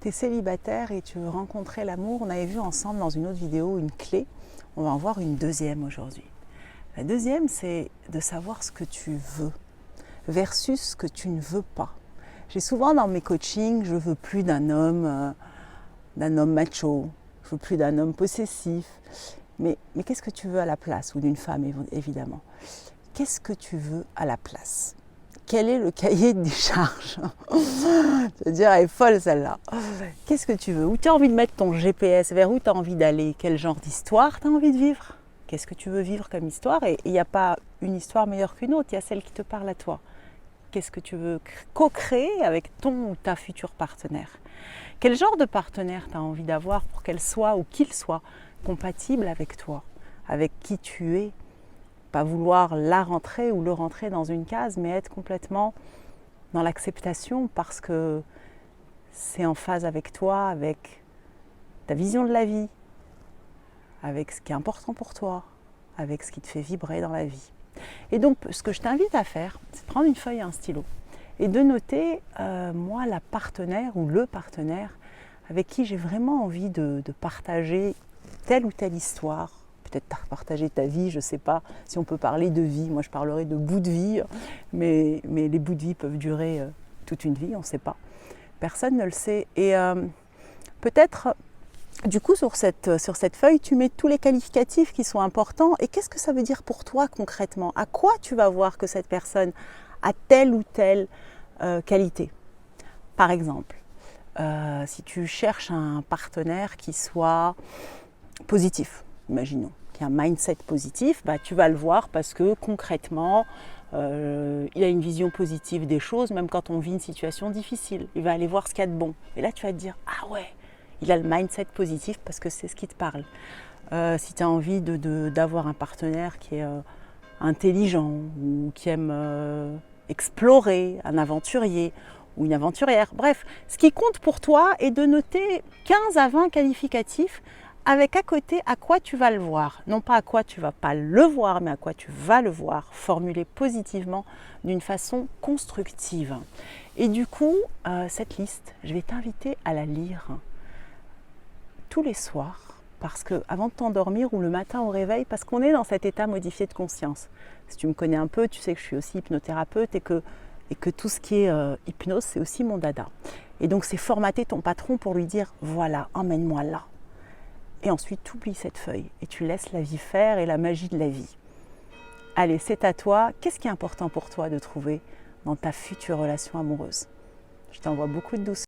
tu es célibataire et tu veux rencontrer l'amour. On avait vu ensemble dans une autre vidéo une clé. On va en voir une deuxième aujourd'hui. La deuxième, c'est de savoir ce que tu veux versus ce que tu ne veux pas. J'ai souvent dans mes coachings, je veux plus d'un homme macho, je veux plus d'un homme possessif. Mais qu'est-ce que tu veux à la place? Ou d'une femme, évidemment. Qu'est-ce que tu veux à la place? Quel est le cahier des charges? Je veux dire, elle est folle celle-là. Qu'est-ce que tu veux? Où tu as envie de mettre ton GPS? Vers où tu as envie d'aller? Quel genre d'histoire tu as envie de vivre? Qu'est-ce que tu veux vivre comme histoire? Et il n'y a pas une histoire meilleure qu'une autre, il y a celle qui te parle à toi. Qu'est-ce que tu veux co-créer avec ton ou ta future partenaire? Quel genre de partenaire tu as envie d'avoir pour qu'elle soit ou qu'il soit compatible avec toi, avec qui tu es? Pas vouloir la rentrer ou le rentrer dans une case, mais être complètement dans l'acceptation parce que c'est en phase avec toi, avec ta vision de la vie, avec ce qui est important pour toi, avec ce qui te fait vibrer dans la vie. Et donc, ce que je t'invite à faire, c'est de prendre une feuille et un stylo et de noter, moi, la partenaire ou le partenaire avec qui j'ai vraiment envie de partager telle ou telle histoire. Peut-être partager ta vie, je ne sais pas si on peut parler de vie. Moi, je parlerai de bouts de vie, mais les bouts de vie peuvent durer toute une vie, on ne sait pas. Personne ne le sait. Et peut-être, du coup, sur cette feuille, tu mets tous les qualificatifs qui sont importants. Et qu'est-ce que ça veut dire pour toi concrètement? À quoi tu vas voir que cette personne a telle ou telle qualité? Par exemple, si tu cherches un partenaire qui soit positif, imaginons, qui a un mindset positif, bah, tu vas le voir parce que concrètement, il a une vision positive des choses, même quand on vit une situation difficile. Il va aller voir ce qu'il y a de bon. Et là, tu vas te dire, ah ouais, il a le mindset positif parce que c'est ce qui te parle. Si tu as envie d'avoir un partenaire qui est intelligent ou qui aime explorer, un aventurier ou une aventurière, bref, ce qui compte pour toi est de noter 15 à 20 qualificatifs avec à côté à quoi tu vas le voir. Non pas à quoi tu ne vas pas le voir, mais à quoi tu vas le voir, formulé positivement d'une façon constructive. Et du coup, cette liste, je vais t'inviter à la lire tous les soirs, parce que avant de t'endormir ou le matin au réveil, parce qu'on est dans cet état modifié de conscience. Si tu me connais un peu, tu sais que je suis aussi hypnothérapeute et que tout ce qui est hypnose, c'est aussi mon dada. Et donc c'est formater ton patron pour lui dire, voilà, emmène-moi là. Et ensuite, tu oublies cette feuille et tu laisses la vie faire et la magie de la vie. Allez, c'est à toi. Qu'est-ce qui est important pour toi de trouver dans ta future relation amoureuse? Je t'envoie beaucoup de douceur.